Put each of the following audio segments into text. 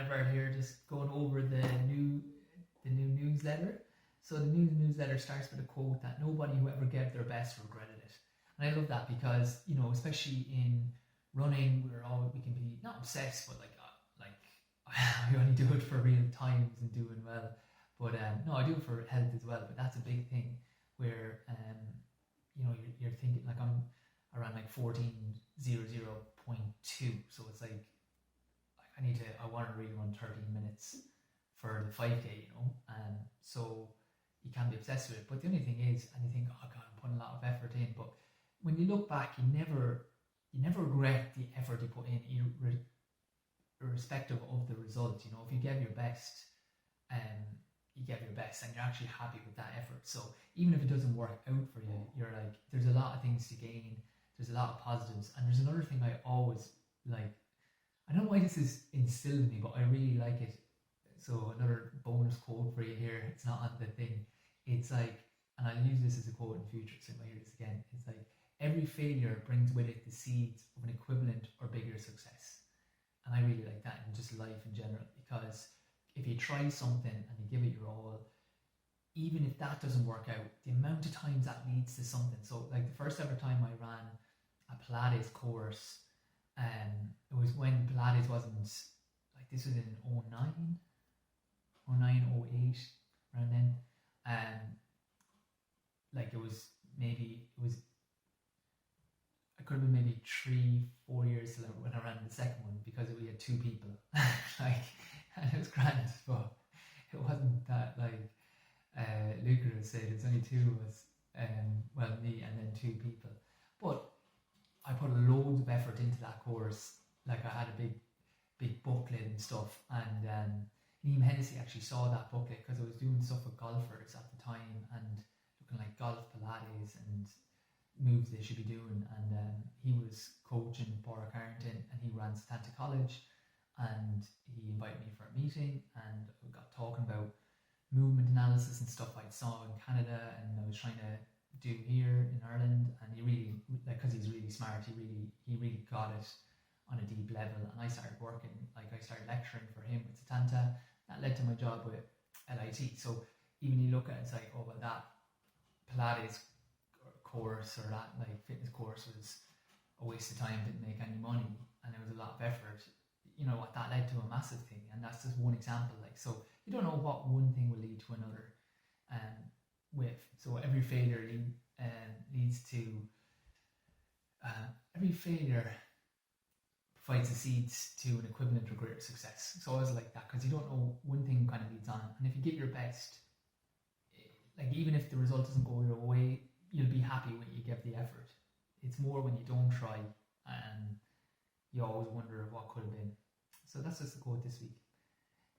Advert here, just going over the new newsletter. So the new newsletter starts with a quote that nobody who ever gave their best regretted it. And I love that because, especially in running, we can be not obsessed, but like I only do it for real times and doing well. But no, I do it for health as well. But that's a big thing where you're thinking like I'm around like 14:00.2, so it's like I want to really run 13 minutes for the 5K, so you can be obsessed with it. But the only thing is, and you think, oh God, I'm putting a lot of effort in, but when you look back, you never regret the effort you put in, irrespective of the result. If you gave your best, you gave your best, and you're actually happy with that effort. So even if it doesn't work out for you, you're like, there's a lot of things to gain. There's a lot of positives, and there's another thing I always like. I don't know why this is instilled in me, but I really like it. So another bonus quote for you here. It's not on the thing. It's like, and I'll use this as a quote in the future, so you might hear this again. It's like, every failure brings with it the seeds of an equivalent or bigger success. And I really like that in just life in general, because if you try something and you give it your all, even if that doesn't work out, the amount of times that leads to something. So like the first ever time I ran a Pilates course, it was when Pilates wasn't, like this was in 09, 08, around then. Like it could have been maybe 3-4 years till when I ran the second one, because we had 2 people. And it was grand, but it wasn't that lucrative. Say there's only 2 of us, me and then 2 people. But I put loads of effort into that course. Like I had a big booklet and stuff, and Liam Hennessy actually saw that booklet because I was doing stuff with golfers at the time and looking like golf Pilates and moves they should be doing. And he was coaching Bora Carrington, and he ran Setanta College, and he invited me for a meeting, and we got talking about movement analysis and stuff I saw in Canada, and I was trying to do here in Ireland. And he really, because he's really smart, he really got it on a deep level. And I started working, I started lecturing for him with Setanta. That led to my job with LIT. So even you look at it, it's like, oh well, that Pilates course or that fitness course was a waste of time, didn't make any money, and there was a lot of effort. That led to a massive thing, and that's just one example. So you don't know what one thing will lead to another. So every failure leads to every failure provides the seeds to an equivalent or greater success. So I always like that, because you don't know, one thing kind of leads on, and if you give your best, even if the result doesn't go your way, you'll be happy when you give the effort. It's more when you don't try and you always wonder what could have been. So that's just the quote this week.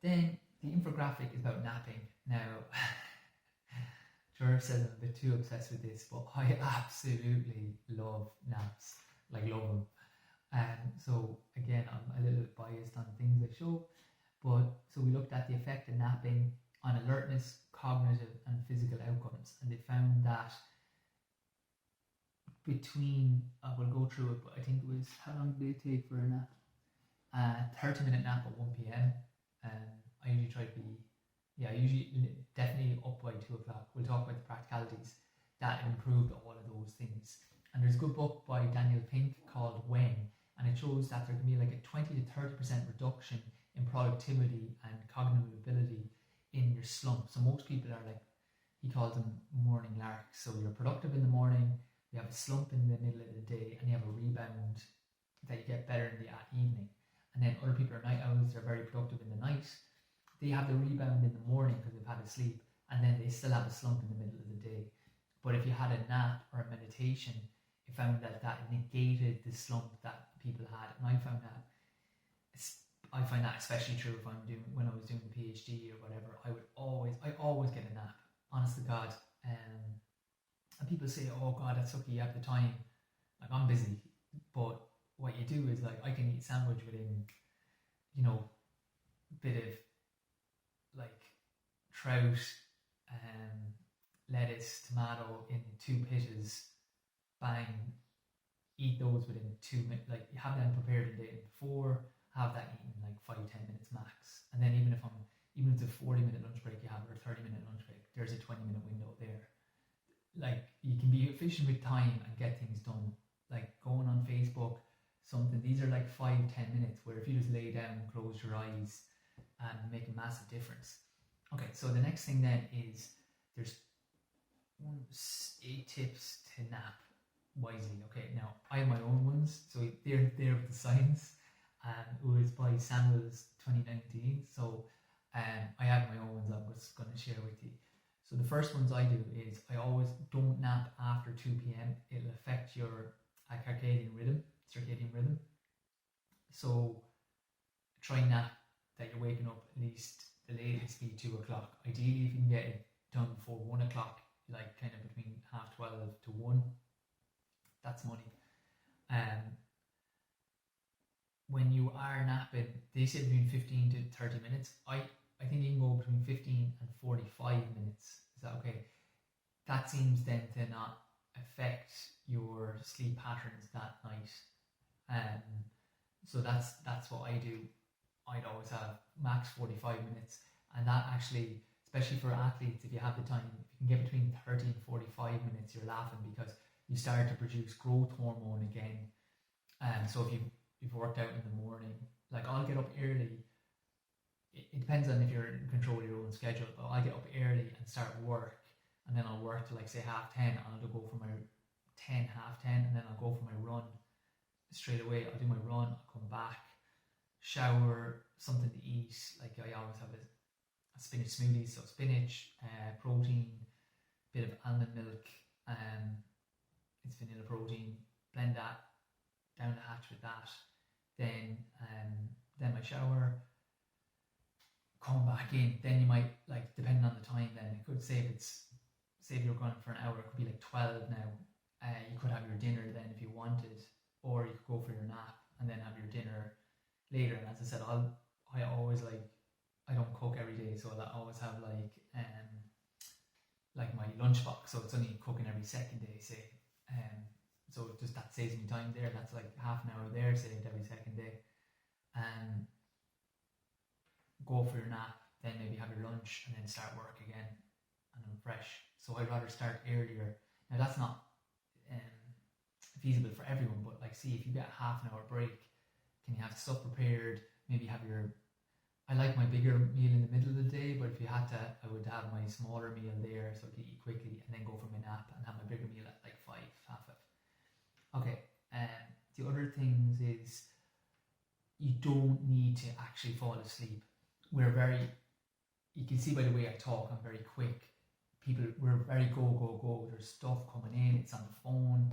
Then the infographic is about napping. Now, George says I'm a bit too obsessed with this, but I absolutely love naps, love them. So again, I'm a little bit biased on things I show, but so we looked at the effect of napping on alertness, cognitive and physical outcomes, and they found that between, we'll go through it, but I think it was, how long did it take for a nap? 30-minute nap at 1 p.m. I usually try to be, definitely up by 2 o'clock. We'll talk about the practicalities that improved all of those things. And there's a good book by Daniel Pink called When, and it shows that there can be a 20 to 30% reduction in productivity and cognitive ability in your slump. So most people are he calls them morning larks. So you're productive in the morning, you have a slump in the middle of the day, and you have a rebound that you get better in the evening. And then other people are night owls, they're very productive in the night. They have the rebound in the morning because they've had a sleep, and then they still have a slump in the middle of the day. But if you had a nap or a meditation, it found that negated the slump that people had. And I find that especially true when I was doing the PhD or whatever. I always get a nap, honest to God. And people say, oh God, that's lucky you have the time. I'm busy. But what you do is I can eat a sandwich within, a bit of trout, lettuce, tomato in 2 pitches, bang, eat those within 2 minutes. You have them prepared the day before, have that eaten 5-10 minutes max. it's a 40-minute lunch break you have or a 30-minute lunch break, there's a 20-minute window there. Like, you can be efficient with time and get things done. Like going on Facebook, something, these are like 5-10 minutes where if you just lay down, close your eyes, and make a massive difference. Okay, so the next thing then is there's 8 tips to nap wisely. Okay, now I have my own ones, so they're there with the science, and it was by Samuels 2019. So I have my own ones I'm just going to share with you. So the first ones I do is I always don't nap after 2 p.m. It'll affect your circadian rhythm. So try nap that you're waking up at least the latest be 2 o'clock. Ideally, if you can get it done before 1 o'clock, like kind of between 12:30 to 1, that's money. When you are napping, they say between 15 to 30 minutes. I think you can go between 15 and 45 minutes. Is that okay? That seems then to not affect your sleep patterns that night. So that's what I do. I'd always have max 45 minutes, and that actually, especially for athletes, if you have the time, if you can get between 30 and 45 minutes, you're laughing, because you start to produce growth hormone again. So if you've worked out in the morning, like I'll get up early. It depends on if you're in control of your own schedule, but I get up early and start work, and then I'll work to like say 10:30, and I'll go for my 10:30, and then I'll go for my run straight away. I'll do my run, I'll come back, shower, something to eat. Like I always have a spinach smoothie, so spinach, protein, bit of almond milk, it's vanilla protein. Blend that down the hatch with that. Then my shower. Come back in. Then you might, like, depending on the time, then it could say if you're going for an hour, it could be like 12 now. You could have your dinner then if you wanted, or you could go for your nap and then have your dinner later. And as I said, I always I don't cook every day, so I always have like my lunchbox, so it's only cooking every second day, say. So just that saves me time there. That's like half an hour there, saved every second day. Go for your nap, then maybe have your lunch, and then start work again, and I'm fresh. So I'd rather start earlier. Now that's not feasible for everyone, but like, see, if you get a half an hour break, can you have stuff prepared? Maybe have I like my bigger meal in the middle of the day, but if you had to, I would have my smaller meal there so I could eat quickly, and then go for my nap and have my bigger meal at like 5, half 5. Okay, the other things is you don't need to actually fall asleep. You can see by the way I talk, I'm very quick. We're very go. There's stuff coming in, it's on the phone.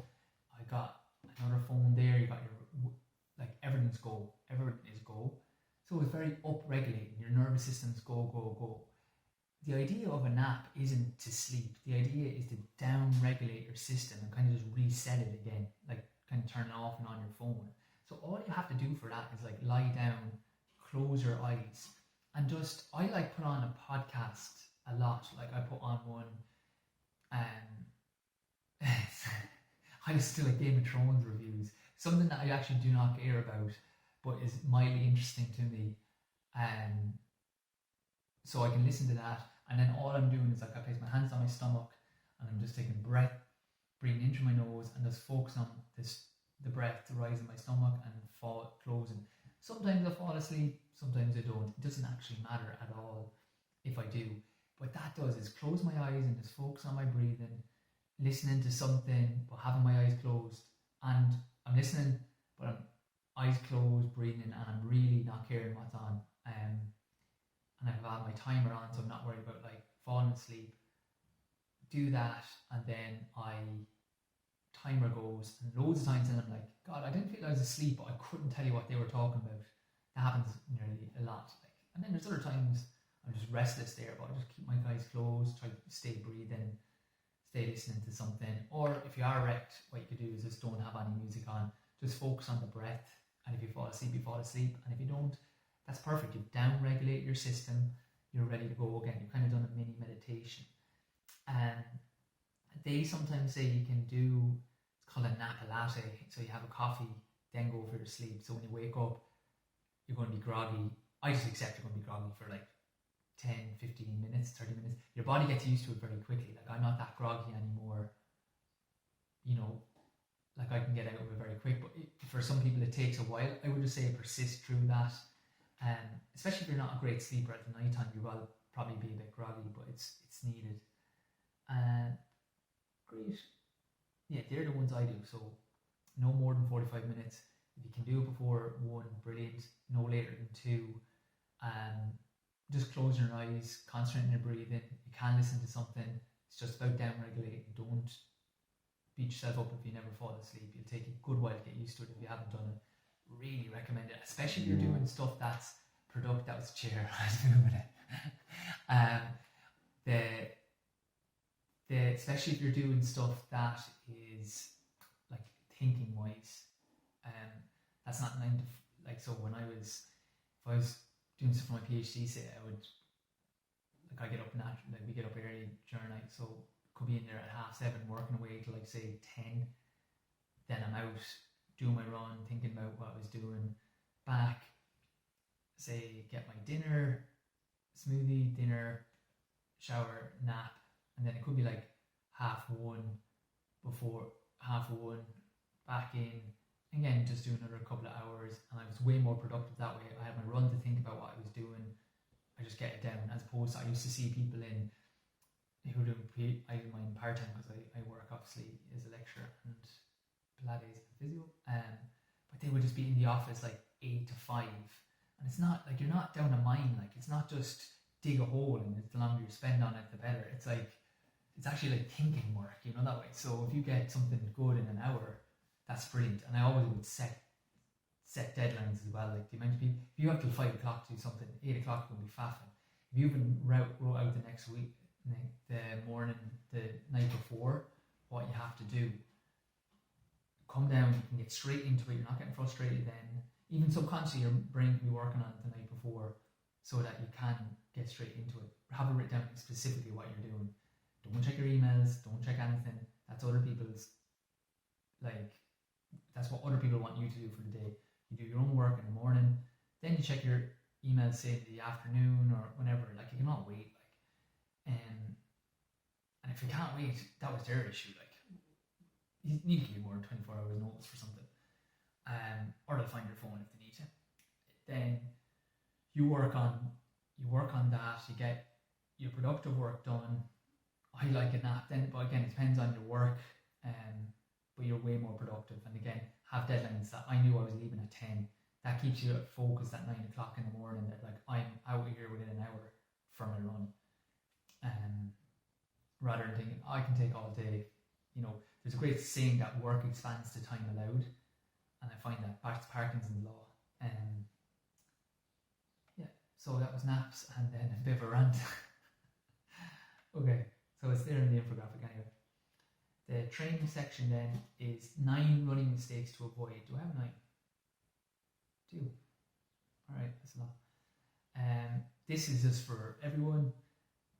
I got another phone there, you got your, like, everything's go. Everything is go. So it's very up-regulating. Your nervous system's go. The idea of a nap isn't to sleep. The idea is to down-regulate your system and kind of just reset it again, like kind of turn it off and on your phone. So all you have to do for that is like lie down, close your eyes, and just, I like put on a podcast a lot. Like I put on one, I listen to like Game of Thrones reviews, something that I actually do not care about, but is mildly interesting to me. So I can listen to that, and then all I'm doing is like I place my hands on my stomach, and I'm just taking breath, breathing in through my nose, and just focus on the breath to rise in my stomach and closing. Sometimes I fall asleep, sometimes I don't. It doesn't actually matter at all if I do. What that does is close my eyes and just focus on my breathing, listening to something, but having my eyes closed. And I'm listening, but I'm eyes closed, breathing, and I'm really not caring what's on. And I've had my timer on, so I'm not worried about like falling asleep. Do that, and then timer goes, and loads of times then I'm like, God, I didn't feel I was asleep, but I couldn't tell you what they were talking about. That happens nearly a lot. And then there's other times I'm just restless there, but I just keep my eyes closed, try to stay breathing, stay listening to something. Or if you are wrecked, what you could do is just don't have any music on, just focus on the breath, and if you fall asleep, you fall asleep, and if you don't, that's perfect. You've down-regulated your system, you're ready to go again. You've kind of done a mini meditation. And they sometimes say you can do, it's called a nap latte, so you have a coffee, then go for your sleep. So when you wake up, you're going to be groggy. I just accept you're going to be groggy for like 10, 15 minutes, 30 minutes. Your body gets used to it very quickly. Like I'm not that groggy anymore, you know, like I can get out of it very quick. But for some people it takes a while. I would just say persist through that. Especially if you're not a great sleeper at the night time, you will probably be a bit groggy, but it's needed. Great. Yeah, they're the ones I do. So no more than 45 minutes. If you can do it before 1, brilliant. No later than 2. Just close your eyes, concentrate on your breathing. You can listen to something. It's just about down regulating. Don't beat yourself up if you never fall asleep. It'll take a good while to get used to it if you haven't done it. Really recommend it, especially if you're doing stuff that's productive. That was a chair. I was moving it. Especially if you're doing stuff that is like thinking wise. That's not 9 to like. So when if I was doing stuff for my PhD, say I would I get up we get up early during night, so could be in there at 7:30 working away till like say 10. Then I'm out doing my run, thinking about what I was doing. Back, say get my dinner, smoothie, dinner, shower, nap, and then it could be like 1:30 before 1:30 back in. Again, just do another couple of hours, and I was way more productive that way. I had my run to think about what I was doing. I just get it down, as opposed to I used to see people who do I do mine part time because I work obviously as a lecturer and Pilates and physio. But they would just be in the office like 8 to 5, and it's not like you're not down a mine. Like it's not just dig a hole, and the longer you spend on it, the better. It's like it's actually like thinking work, that way. So if you get something good in an hour, that's brilliant. And I always would set deadlines as well. Like the amount of people, if you have till 5 o'clock to do something, 8 o'clock will be faffing. If you even wrote out the next week, the morning, the night before, what you have to do, come down, you can get straight into it. You're not getting frustrated then. Even subconsciously, your brain can be working on it the night before so that you can get straight into it. Have it written down specifically what you're doing. Don't check your emails, don't check anything. That's other people's, that's what other people want you to do for the day. You do your own work in the morning, then you check your emails, say in the afternoon or whenever. Like you cannot wait. And if you can't wait, that was their issue. Like you need to give more than 24 hours notice for something, or they'll find your phone if they need to. Then you work on that. You get your productive work done. I like a nap then, but again, it depends on your work. But you're way more productive. And again, have deadlines that I knew I was leaving at 10. That keeps you focused at 9 o'clock in the morning that like I'm out here within an hour from my run. Rather than thinking I can take all day. There's a great saying that work expands to time allowed, and I find that back to Parkinson's law. So that was naps and then a bit of a rant. Okay, so it's there in the infographic anyway. The training section then is 9 running mistakes to avoid. Do I have 9? 2. Alright, that's a lot. This is just for everyone.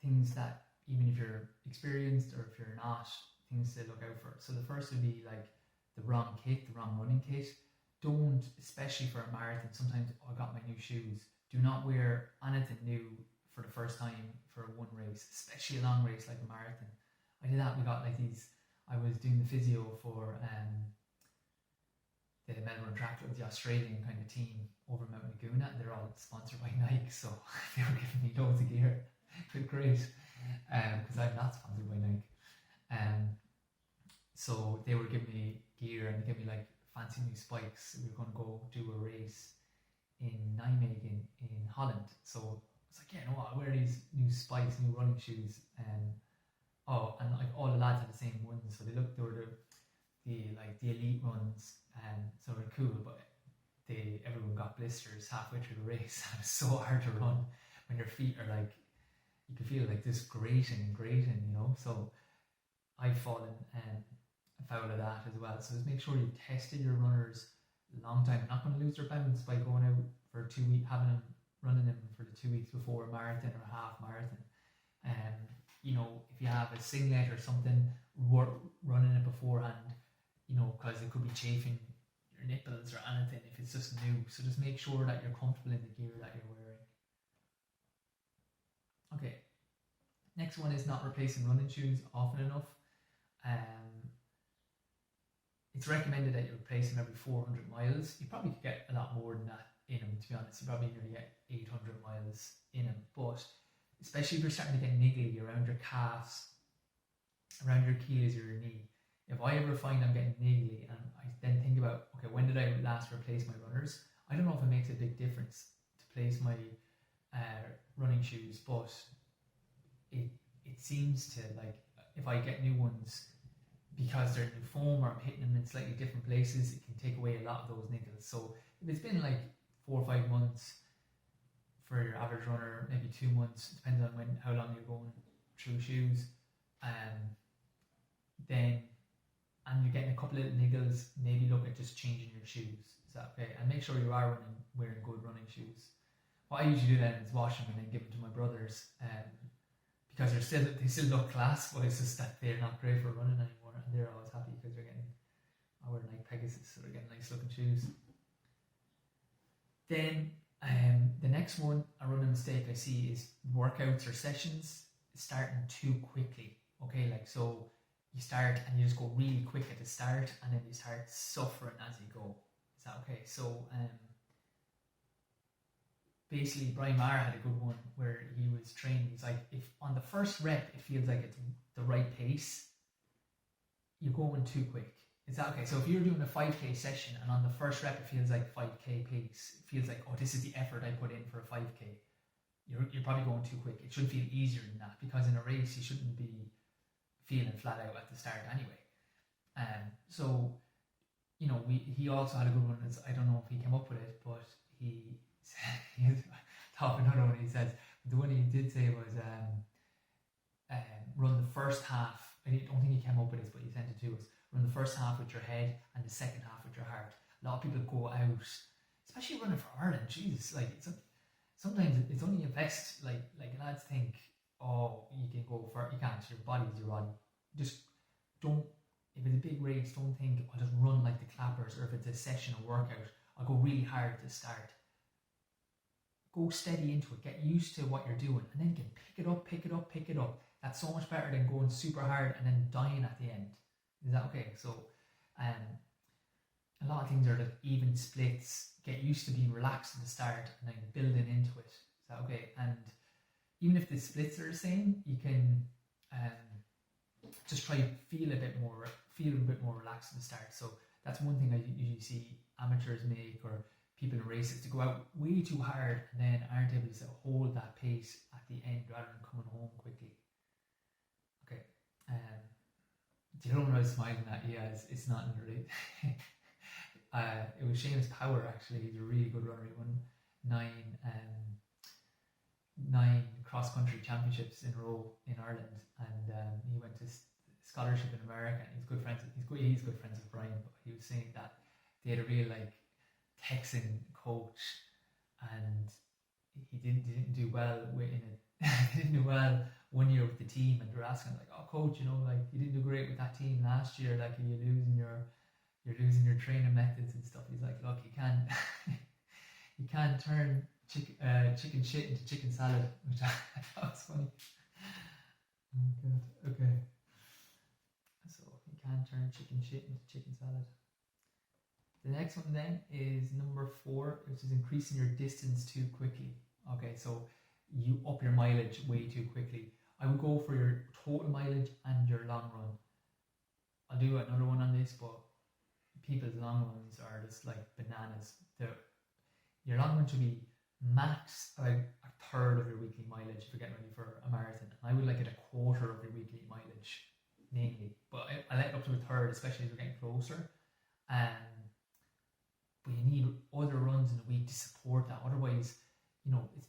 Things that even if you're experienced or if you're not, things to look out for. So the first would be like the wrong kit, the wrong running kit. Don't, especially for a marathon, sometimes I got my new shoes. Do not wear anything new for the first time for one race, especially a long race like a marathon. I did that. We got like these. I was doing the physio for the Melbourne Track Club, the Australian kind of team over Mount Laguna, and they're all sponsored by Nike, so they were giving me loads of gear. It was great, because I'm not sponsored by Nike. So they were giving me gear and they gave me like fancy new spikes. We were going to go do a race in Nijmegen in Holland. So it's like, yeah, you know what, I'll wear these new spikes, new running shoes, and like all the lads had the same ones, so they were the elite ones, so they're cool, but everyone got blisters halfway through the race. And it was so hard to run when your feet are like, you can feel like this grating, so I've fallen foul of that as well. So just make sure you've tested your runners a long time. They're not going to lose their balance by going out for 2 weeks, running them for the 2 weeks before a marathon or a half marathon. If you have a singlet or something, running it beforehand, because it could be chafing your nipples or anything if it's just new. So just make sure that you're comfortable in the gear that you're wearing. Next one is not replacing running shoes often enough. It's recommended that you replace them every 400 miles. You probably could get a lot more than that in them, to be honest. You probably nearly get 800 miles in them. But especially if you're starting to get niggly around your calves, around your Achilles or your knee, if I ever find I'm getting niggly and I then think about, okay, when did I last replace my runners? I don't know if it makes a big difference to place my running shoes, but it seems to, like, if I get new ones, because they're new foam or I'm hitting them in slightly different places, it can take away a lot of those niggles. So if it's been like 4 or 5 months for your average runner, maybe 2 months, depends on how long you're going through shoes, then, and you're getting a couple of little niggles, maybe look at just changing your shoes. Is that okay? And make sure you are wearing good running shoes. What I usually do then is wash them and then give them to my brothers, because they still look class, but it's just that they're not great for running anymore, and they're always happy because I wear Nike Pegasus, so they're getting nice looking shoes. Then the next one, a running mistake I see is workouts or sessions starting too quickly. Okay, like, so you start and you just go really quick at the start, and then you start suffering as you go. Is that okay? So basically, Brian Maher had a good one where he was training. He's like, if on the first rep it feels like it's the right pace, you're going too quick. Is that okay? So if you're doing a 5k session and on the first rep it feels like 5k pace, it feels like, oh, this is the effort I put in for a 5k, you're probably going too quick. It should feel easier than that, because in a race you shouldn't be feeling flat out at the start anyway. So, you know, he also had a good one. I don't know if he came up with it, but he top another one. He says the one he did say was run the first half. I don't think he came up with this, but he sent it to us. Run the first half with your head and the second half with your heart. A lot of people go out, especially running for Ireland. Jesus, like sometimes it's only a vest. Like lads think, oh, you can go for, you can't. Your body's your body. Just don't. If it's a big race, don't think I'll just run like the clappers, or if it's a session or workout, I'll go really hard at the start. Go steady into it, get used to what you're doing, and then you can pick it up. That's so much better than going super hard and then dying at the end. Is that okay? So a lot of things are like even splits. Get used to being relaxed at the start and then building into it. Is that okay? And even if the splits are the same, you can just try to feel a bit more relaxed at the start. So that's one thing I usually see amateurs make, or people in races, to go out way too hard and then aren't able to hold that pace at the end rather than coming home quickly. Okay. Do you know what I was smiling at? Yeah, it's not in the race. It was Seamus Power, actually. He's a really good runner. He won 9 cross-country championships in a row in Ireland, and he went to scholarship in America, and he's good friends with Brian. But he was saying that they had a real Texan coach, and he didn't do well he didn't do well 1 year with the team, and they're asking oh coach, you didn't do great with that team last year, you're losing your training methods and stuff. He's like, look, you can't turn chicken shit into chicken salad, which I thought was funny. Oh god. Okay, so you can't turn chicken shit into chicken salad. The next one then is number 4, which is increasing your distance too quickly. Okay, so you up your mileage way too quickly. I would go for your total mileage and your long run. I'll do another one on this, but people's long runs are just like bananas. Your long run should be max a third of your weekly mileage if you're getting ready for a marathon. And I would like it a quarter of your weekly mileage, mainly. But I like it up to a third, especially as we're getting closer. But you need other runs in the week to support that. Otherwise,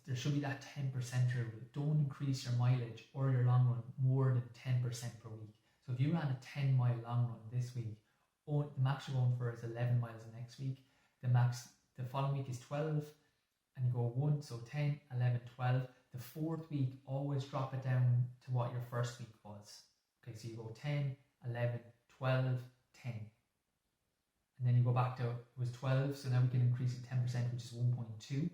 there should be that 10% rule. Don't increase your mileage or your long run more than 10% per week. So if you ran a 10-mile long run this week, the max you're going for is 11 miles the next week. The max the following week is 12, and you go 1, so 10, 11, 12. The fourth week, always drop it down to what your first week was. Okay, so you go 10, 11, 12, 10. And then you go back to, it was 12, so now we can increase it 10%, which is 1.2.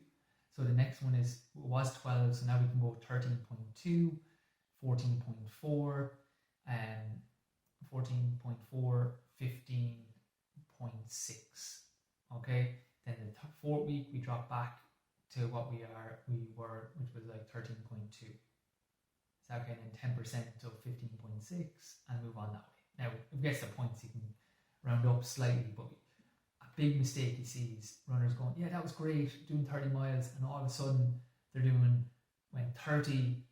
So the next one was 12, so now we can go 13.2, 14.4, 14.4, 15.6. Okay, then the fourth week we drop back to what we were, which was like 13.2. So okay, then 10% of 15.6 and move on that way. Now, if you get the points, you can round up slightly, but a big mistake you see is runners going, yeah, that was great, doing 30 miles, and all of a sudden they're went 30,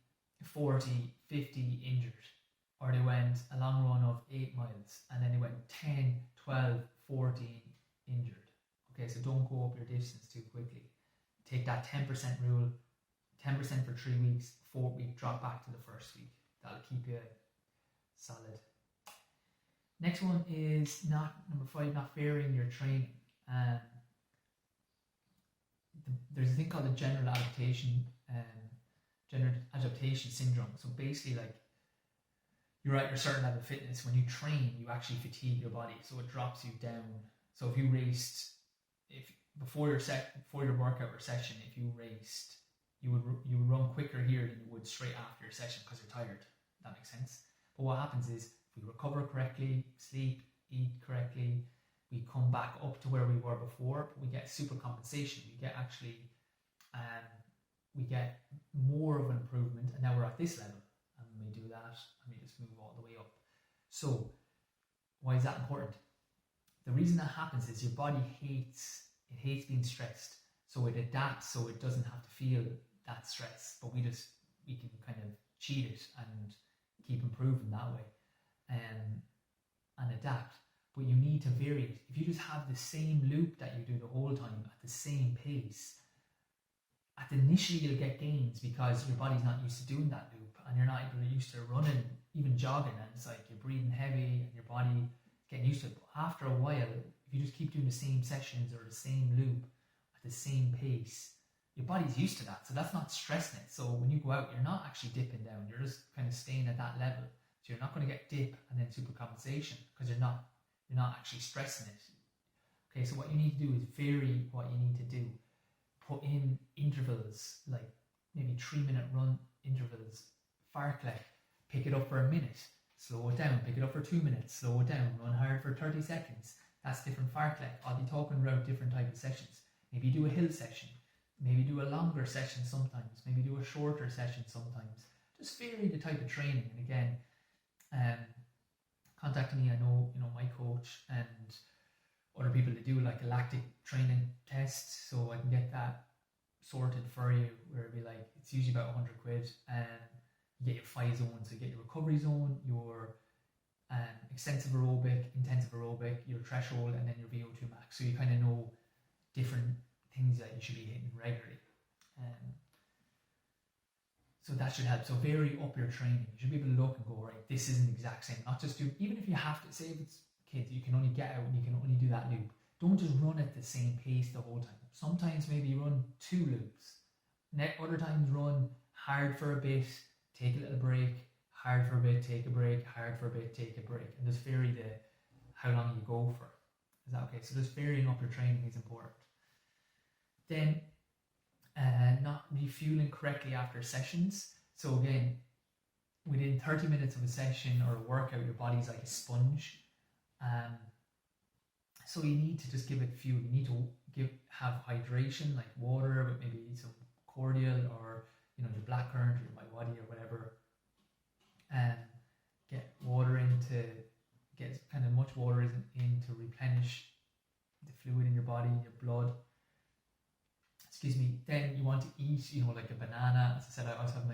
40, 50 injured. Or they went a long run of 8 miles, and then they went 10, 12, 14 injured. Okay, so don't go up your distance too quickly. Take that 10% rule, 10% for 3 weeks, 4th week, drop back to the first week. That'll keep you solid. Next one is number 5, not varying your training. There's a thing called the general adaptation syndrome. So basically, like, you're at your certain level of fitness. When you train, you actually fatigue your body, so it drops you down. So if you raced, before your workout or session, if you raced, you would run quicker here than you would straight after your session because you're tired. That makes sense. But what happens is, if we recover correctly, sleep, eat correctly, we come back up to where we were before, but we get super compensation. We get we get more of an improvement, and now we're at this level, and we do that, and we just move all the way up. So why is that important? The reason that happens is your body hates being stressed, so it adapts so it doesn't have to feel that stress, but we can kind of cheat it and keep improving that way, and adapt. But you need to vary it. If you just have the same loop that you do the whole time at the same pace, initially you'll get gains because your body's not used to doing that loop, and you're not used to running, even jogging, and it's like you're breathing heavy and your body getting used to it. But after a while, if you just keep doing the same sessions or the same loop at the same pace, your body's used to that, so that's not stressing it. So when you go out, you're not actually dipping down, you're just kind of staying at that level. So you're not going to get dip and then super compensation because you're not actually stressing it. Okay, so what you need to do is vary what you need to do. Put in intervals, like maybe 3-minute run intervals. Fartlek, pick it up for a minute, slow it down, pick it up for 2 minutes, slow it down, run hard for 30 seconds. That's different fartlek. I'll be talking about different types of sessions. Maybe do a hill session, maybe do a longer session sometimes, maybe do a shorter session sometimes. Just vary the type of training. And again, contact me. I know my coach and other people that do like a lactic training test, so I can get that sorted for you, where it'll be like, it's usually about 100 quid, and you get your 5 zones. So you get your recovery zone, your extensive aerobic, intensive aerobic, your threshold, and then your VO2 max. So you kind of know different things that you should be hitting regularly. So that should help. So vary up your training. You should be able to look and go, right, this isn't the exact same. Not just do, even if you have to, say if it's kids, you can only get out and you can only do that loop. Don't just run at the same pace the whole time. Sometimes maybe run 2 loops. Other times run hard for a bit, take a little break, hard for a bit, take a break, hard for a bit, take a break. And just vary how long you go for. Is that okay? So just varying up your training is important. Then not refueling correctly after sessions. So again, within 30 minutes of a session or a workout, your body's like a sponge. So you need to just give it fuel. You need to have hydration, like water, with maybe some cordial, or your blackcurrant or your MyBody or whatever, and get water in to get kind of much water in to replenish the fluid in your body, your blood. Excuse me. Then you want to eat, like a banana. As I said, I also have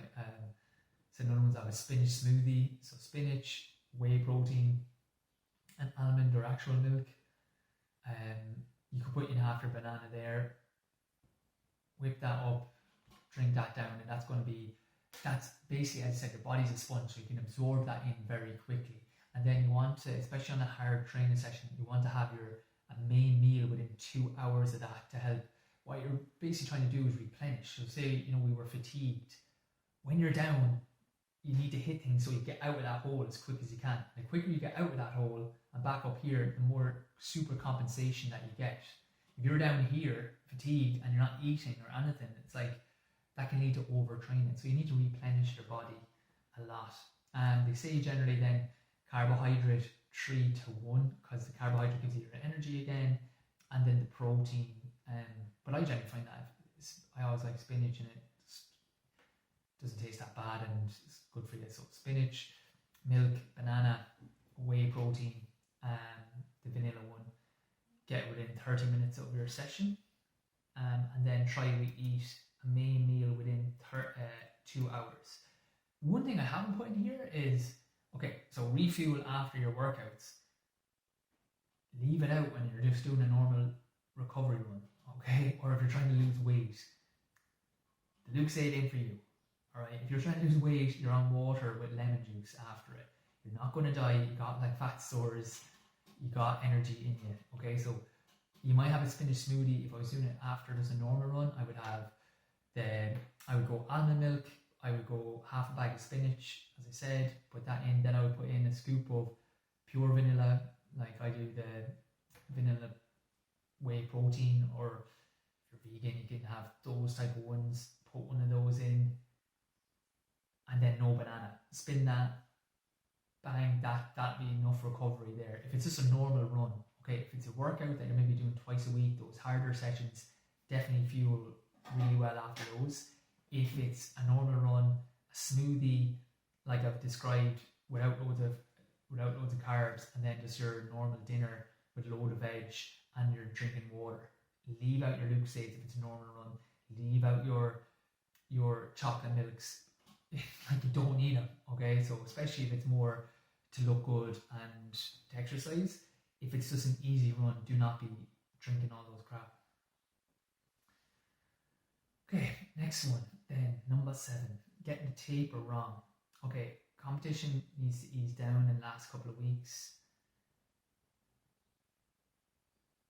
another one's have a spinach smoothie. So spinach, whey protein, and almond or actual milk. You could put in half your banana there, whip that up, drink that down, and that's basically, as I said, your body's a sponge, so you can absorb that in very quickly. And then you want to, especially on a hard training session, you want to have a main meal within 2 hours of that to help. What you're basically trying to do is replenish. So say, we were fatigued. When you're down, you need to hit things so you get out of that hole as quick as you can. The quicker you get out of that hole and back up here, the more super compensation that you get. If you're down here, fatigued, and you're not eating or anything, it's like that can lead to overtraining. So you need to replenish your body a lot. And they say generally then carbohydrate 3 to 1, because the carbohydrate gives you your energy again, and then the protein. But I generally find that I always like spinach, and it doesn't taste that bad and it's good for you. So spinach, milk, banana, whey protein, the vanilla one. Get within 30 minutes of your session, and then try to eat a main meal within 2 hours. One thing I haven't put in here is, okay, so refuel after your workouts. Leave it out when you're just doing a normal recovery run, okay? Or if you're trying to lose weight, the Lucozade ain't for you, all right? If you're trying to lose weight, you're on water with lemon juice after it. You're not going to die. You got like fat stores, you got energy in you, okay? So you might have a spinach smoothie. If I was doing it after just a normal run, I would go almond milk, I would go half a bag of spinach, as I said, put that in, then I would put in a scoop of pure vanilla, like I do the vanilla whey protein, or if you're vegan, you can have those type of ones, put one of those in, and then no banana. Spin that, bang, that'd be enough recovery there. If it's just a normal run, okay, if it's a workout that you're maybe doing twice a week, those harder sessions definitely fuel really well after those. If it's a normal run, a smoothie, like I've described, without loads of carbs, and then just your normal dinner with a load of veg, and you're drinking water. Leave out your Lucozades if it's a normal run. Leave out your chocolate milks. Like, you don't need them, okay? So especially if it's more to look good and to exercise. If it's just an easy run, do not be drinking all those crap. Okay, next one then, number 7, getting the taper wrong. Okay, competition needs to ease down in the last couple of weeks.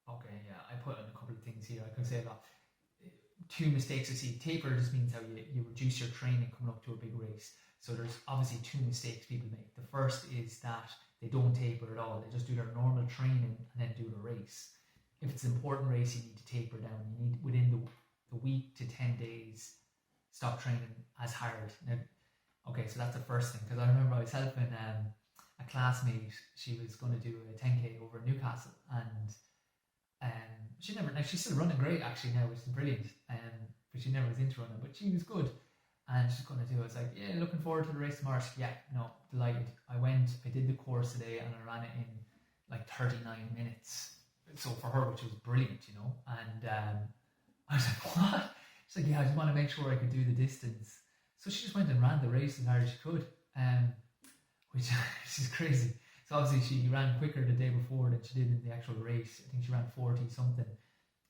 Okay, yeah, I put in a couple of things here. I could say a lot. 2 mistakes I see. Taper just means how you reduce your training coming up to a big race. So there's obviously 2 mistakes people make. The first is that they don't taper at all. They just do their normal training and then do the race. If it's an important race, you need to taper down. You need, within the week to 10 days, stop training as hard. Now, okay, so that's the first thing, because I remember I was helping a classmate. She was going to do a 10k over Newcastle, and she's still running great actually now, which is brilliant. But she never was into running, but she was good, and she's going to do it. It's like, yeah, looking forward to the race tomorrow. She, yeah, no, delighted. I did the course today, and I ran it in like 39 minutes. So for her, which was brilliant, you know. And I was like, what? She's like, yeah, I just want to make sure I could do the distance. So she just went and ran the race as hard as she could, which is crazy. So obviously she ran quicker the day before than she did in the actual race. I think she ran 40 something,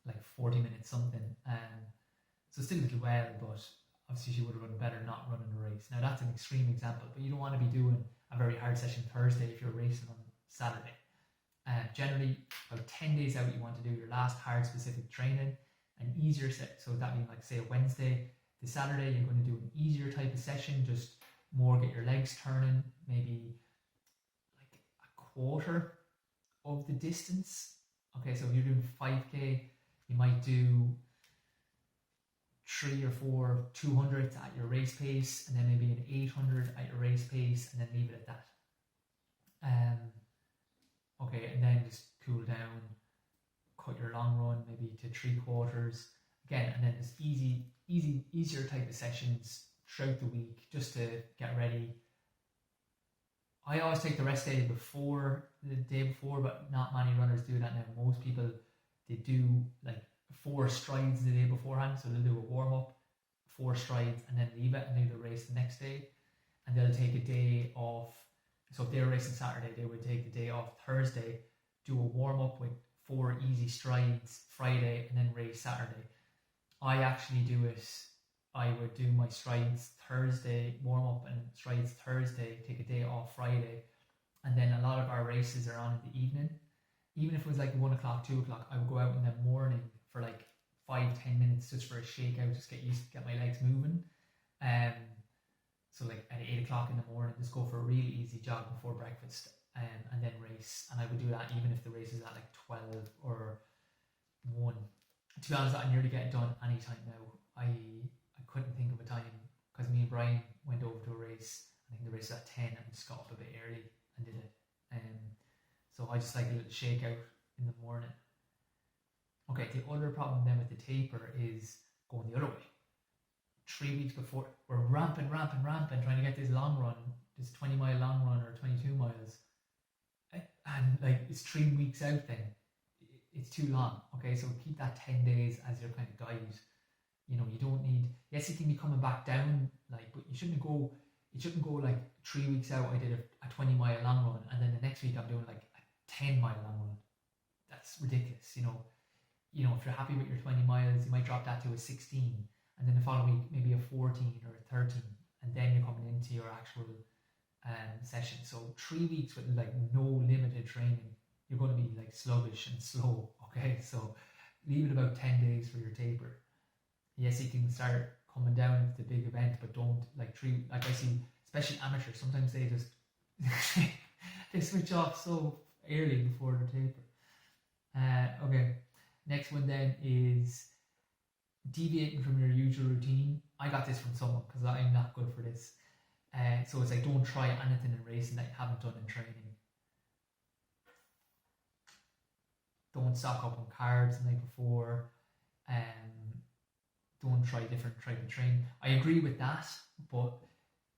like 40 minutes something. So still did well, but obviously she would have run better not running the race. Now that's an extreme example, but you don't want to be doing a very hard session Thursday if you're racing on Saturday. Generally, about 10 days out, you want to do your last hard specific training, an easier set. So that means, like, say, a Wednesday, the Saturday, you're going to do an easier type of session, just more get your legs turning, maybe like a quarter of the distance. Okay, so if you're doing 5k, you might do 3 or 4 200s at your race pace, and then maybe an 800 at your race pace, and then leave it at that. Okay, and then just cool down, cut your long run maybe to 3/4 again, and then just easier type of sessions throughout the week just to get ready. I always take the rest day before the day before, but not many runners do that now. Most people, they do like 4 strides the day beforehand, so they'll do a warm up, 4 strides, and then leave it and do the race the next day, and they'll take a day off. So if they're racing Saturday, they would take the day off Thursday, do a warm up with 4 easy strides Friday, and then race Saturday. I actually do it. I would do my strides Thursday, warm up and strides Thursday, take a day off Friday, and then a lot of our races are on in the evening. Even if it was like 1 o'clock, 2 o'clock, I would go out in the morning for like 5-10 minutes just for a shakeout, just get my legs moving. So like at 8 o'clock in the morning, just go for a really easy jog before breakfast, and then race. And I would do that even if the race is at like 12 or 1. To be honest, I nearly get it done anytime now. I couldn't think of a time, because me and Brian went over to a race. I think the race at 10 and just got up a bit early and did it. So I just like a little shakeout in the morning. Okay, the other problem then with the taper is going the other way. 3 weeks before, we're ramping, trying to get this long run, this 20-mile long run or 22 miles. And like it's 3 weeks out then. It's too long. Okay, so keep that 10 days as your kind of guide. You know, you don't need, yes, you can be coming back down, like, but it shouldn't go like 3 weeks out I did a 20-mile long run and then the next week I'm doing like a 10-mile long run. That's ridiculous, you know. If you're happy with your 20 miles, you might drop that to a 16 and then the following week maybe a 14 or a 13 and then you're coming into your actual session. So 3 weeks with like no limited training, you're going to be like sluggish and slow. Okay, so leave it about 10 days for your taper. Yes, you can start coming down into the big event, but don't like I see, especially amateurs, sometimes they just they switch off so early before the taper. Okay, next one then is deviating from your usual routine. I got this from someone because I'm not good for this. So it's like, don't try anything in racing that you haven't done in training. Don't stock up on carbs the night before. Don't try to train. I agree with that, but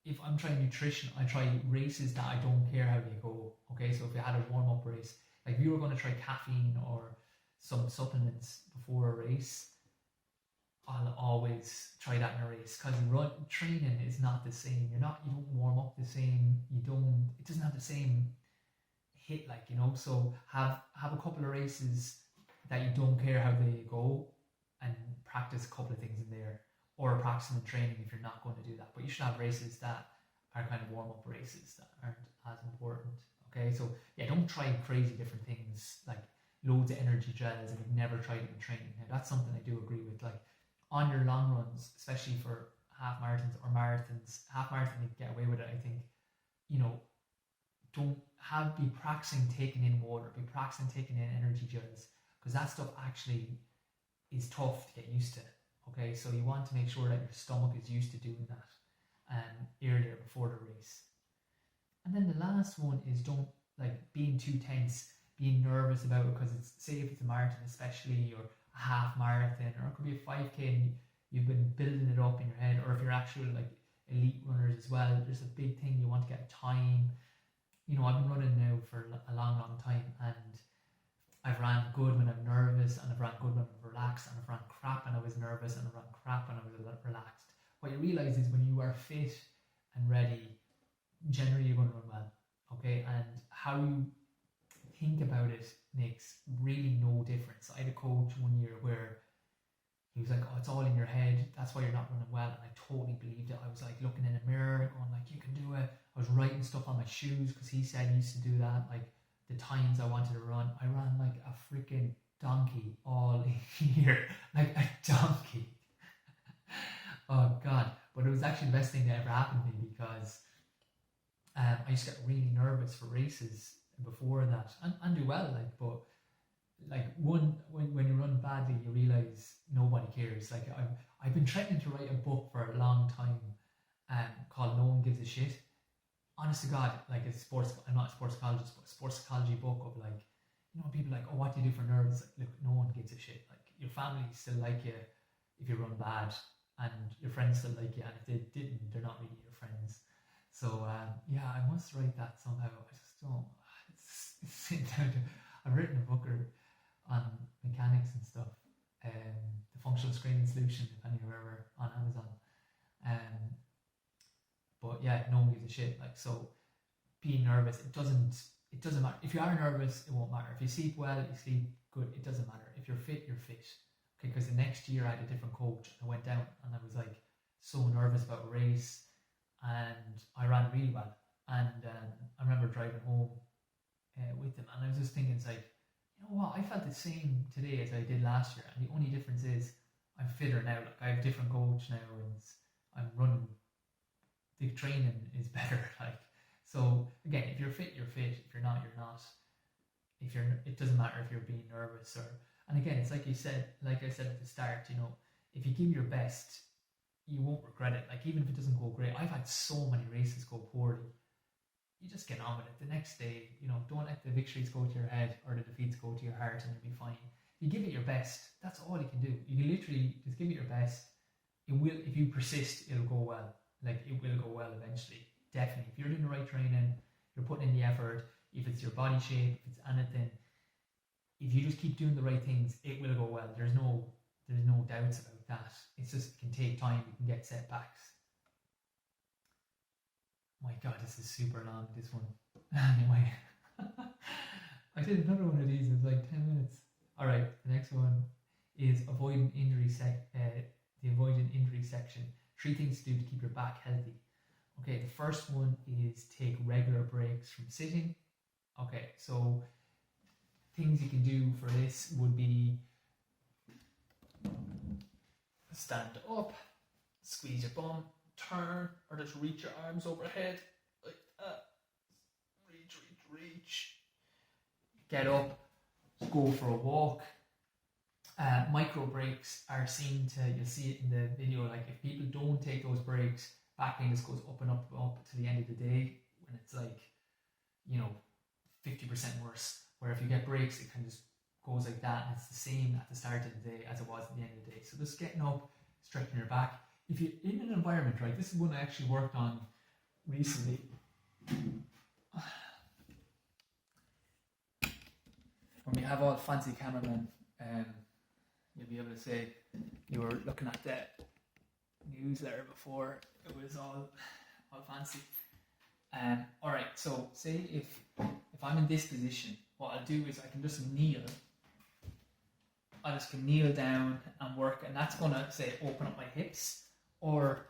if I'm trying nutrition, I try races that I don't care how they go. Okay, so if you had a warm-up race, like if you were going to try caffeine or some supplements before a race, I'll always try that in a race, because training is not the same. You don't warm up the same. It doesn't have the same hit, like, you know. So have a couple of races that you don't care how they go, and practice a couple of things in there, or practice in training if you're not going to do that. But you should have races that are kind of warm up races that aren't as important. Okay, so yeah, don't try crazy different things like loads of energy gels and you've never tried it in training. Now that's something I do agree with. Like on your long runs, especially for half marathons or marathons, half marathon you can get away with it. I think, you know, be practicing taking in water, be practicing taking in energy gels, because that stuff actually is tough to get used to. Okay, so you want to make sure that your stomach is used to doing that earlier before the race. And then the last one is don't like being too tense, being nervous about it, because it's, say if it's a marathon especially, or a half marathon, or it could be a 5k and you've been building it up in your head, or if you're actually like elite runners as well, there's a big thing, you want to get time. You know, I've been running now for a long time, and I've ran good when I'm nervous, and I've ran good when I'm relaxed, and I've ran crap when I was nervous, and I've ran crap when I was relaxed. What you realize is when you are fit and ready, generally you're going to run well. Okay, and how you think about it makes really no difference. I had a coach one year where he was like, "Oh, it's all in your head. That's why you're not running well." And I totally believed it. I was like looking in a mirror, going like, "You can do it." I was writing stuff on my shoes because he said he used to do that. Like the times I wanted to run, I ran like a freaking donkey all year, like a donkey. Oh God! But it was actually the best thing that ever happened to me, because I used to get really nervous for races before that, and do well. Like, but like when you run badly, you realize nobody cares. Like I've been threatening to write a book for a long time, called "No One Gives a Shit." Honest to God, like I'm not a sports psychologist, but a sports psychology book of like, you know, people like, "Oh, what do you do for nerves?" Like, look, no one gives a shit. Like your family still like you if you run bad, and your friends still like you, and if they didn't, they're not really your friends. So yeah, I must write that somehow. I just don't. It's sitting down to. I've written a book on mechanics and stuff. The functional screening solution, depending wherever on Amazon. But yeah, no one gives a shit. Like, so being nervous, it doesn't matter. If you are nervous, it won't matter. If you sleep well, you sleep good, it doesn't matter. If you're fit, you're fit. Okay, because the next year I had a different coach. I went down and I was like so nervous about a race, and I ran really well. And I remember driving home with him, and I was just thinking, it's like, you know what, I felt the same today as I did last year, and the only difference is I'm fitter now. Like, I have a different coach now, and I'm running. The training is better. Like, so again, if you're fit, you're fit. If you're not, you're not. It doesn't matter if you're being nervous and again, it's like I said at the start, you know, if you give your best, you won't regret it. Like, even if it doesn't go great, I've had so many races go poorly. You just get on with it. The next day, don't let the victories go to your head or the defeats go to your heart, and you'll be fine. You give it your best. That's all you can do. You can literally just give it your best. It will, if you persist, it'll go well. Like, it will go well eventually. Definitely. If you're doing the right training, you're putting in the effort, if it's your body shape, if it's anything, if you just keep doing the right things, it will go well. There's no doubts about that. It's just, it can take time. You can get setbacks. My God, this is super long, this one. Anyway, I did another one of these. It was like 10 minutes. All right, the next one is the avoiding injury section. 3 things to do to keep your back healthy. Okay, the first one is take regular breaks from sitting. Okay, so things you can do for this would be stand up, squeeze your bum, turn, or just reach your arms overhead like that. Reach. Get up, go for a walk. Micro breaks are seen to, you'll see it in the video, like if people don't take those breaks, back pain just goes up and up and up to the end of the day when it's like, 50% worse. Where if you get breaks, it kind of just goes like that, and it's the same at the start of the day as it was at the end of the day. So just getting up, stretching your back. If you're in an environment, right, this is one I actually worked on recently. When we have all fancy cameramen, you'll be able to say you were looking at the news there before it was all fancy. All right, so say if I'm in this position, what I'll do is I can just kneel. I just can kneel down and work, and that's going to say open up my hips. Or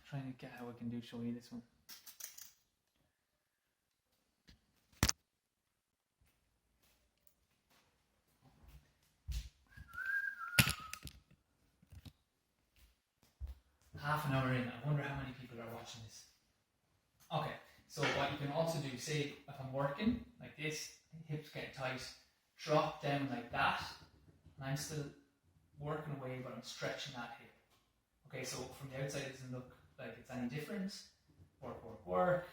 trying to get how I can show you this one. Half an hour in, I wonder how many people are watching this. Okay, so what you can also do, say if I'm working like this, hips get tight, drop down like that, and I'm still working away, but I'm stretching that hip. Okay, so from the outside it doesn't look like it's any different. Work.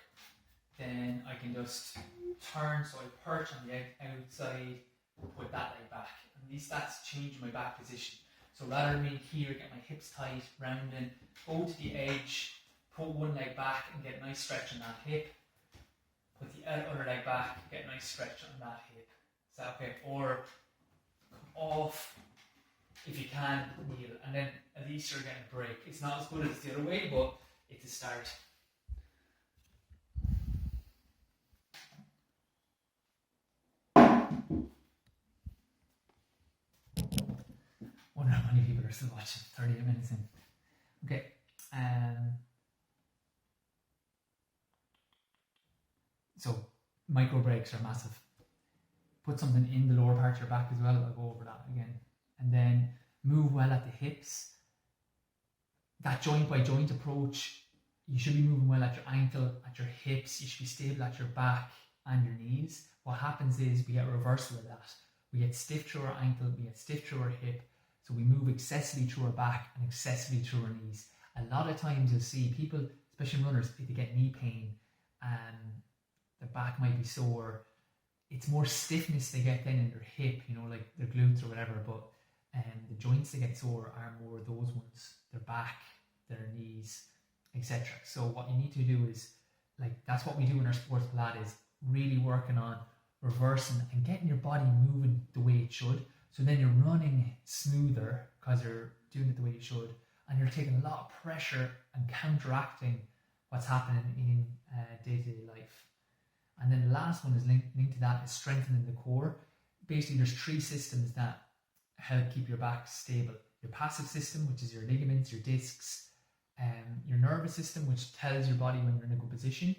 Then I can just turn, so I perch on the outside, put that leg back. At least that's changing my back position. So rather than being here, get my hips tight, rounding, go to the edge, put one leg back and get a nice stretch on that hip. Put the other leg back, get a nice stretch on that hip. Is that okay? Or come off, if you can, kneel, and then at least you're getting a break. It's not as good as the other way, but it's a start. Wonder how many people are still watching. 38 minutes in. Okay. So micro breaks are massive. Put something in the lower part of your back as well. I'll go over that again. And then move well at the hips. That joint by joint approach, you should be moving well at your ankle, at your hips. You should be stable at your back and your knees. What happens is we get a reversal of that. We get stiff through our ankle, we get stiff through our hip. So we move excessively through our back and excessively through our knees. A lot of times you'll see people, especially runners, if they get knee pain and their back might be sore, it's more stiffness they get then in their hip, like their glutes or whatever, but the joints that get sore are more those ones, their back, their knees, etc. So what you need to do is, that's what we do in our sports Pilates, really working on reversing and getting your body moving the way it should. So then you're running smoother because you're doing it the way you should, and you're taking a lot of pressure and counteracting what's happening in day-to-day life. And then the last one is linked to that is strengthening the core. Basically, there's 3 systems that help keep your back stable. Your passive system, which is your ligaments, your discs, your nervous system, which tells your body when you're in a good position,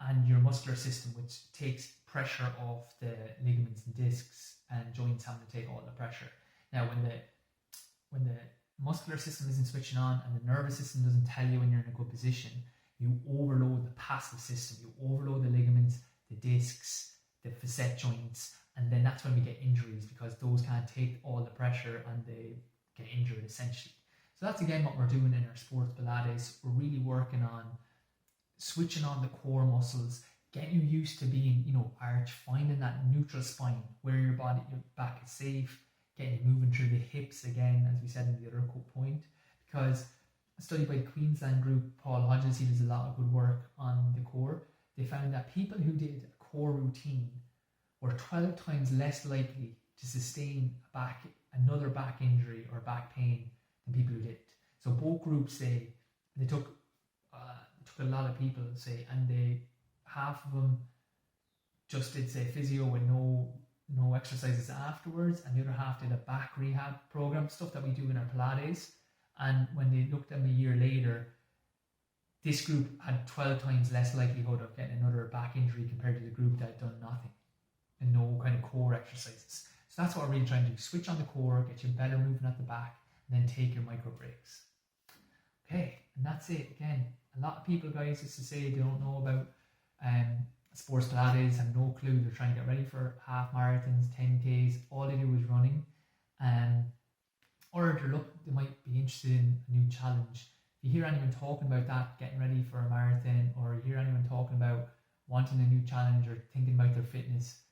and your muscular system, which takes pressure off the ligaments and discs and joints having to take all the pressure. Now, when the muscular system isn't switching on and the nervous system doesn't tell you when you're in a good position, you overload the passive system. You overload the ligaments, the discs, the facet joints, and then that's when we get injuries because those can't take all the pressure and they get injured essentially. So that's again what we're doing in our sports Pilates. We're really working on switching on the core muscles, getting you used to being, arch, finding that neutral spine where your back is safe, getting you moving through the hips again, as we said in the other point. Because a study by the Queensland group, Paul Hodges, he does a lot of good work on the core. They found that people who did a core routine were 12 times less likely to sustain another back injury or back pain than people who didn't. So both groups say they took a lot of people, say, and half of them just did, say, physio with no exercises afterwards, and the other half did a back rehab program, stuff that we do in our Pilates. And when they looked at them a year later, this group had 12 times less likelihood of getting another back injury compared to the group that had done nothing and no kind of core exercises. So that's what we're really trying to do. Switch on the core, get you better moving at the back, and then take your micro breaks. Okay, and that's it. Again, a lot of people, guys, used to say they don't know about sports Pilates, have no clue. They're trying to get ready for half marathons, 10Ks. All they do is running. Or they might be interested in a new challenge. If you hear anyone talking about that, getting ready for a marathon, or you hear anyone talking about wanting a new challenge or thinking about their fitness,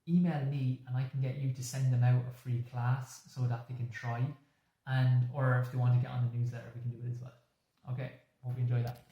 email me and I can get you to send them out a free class so that they can try. Or if they want to get on the newsletter, we can do it as well. Okay, hope you enjoy that.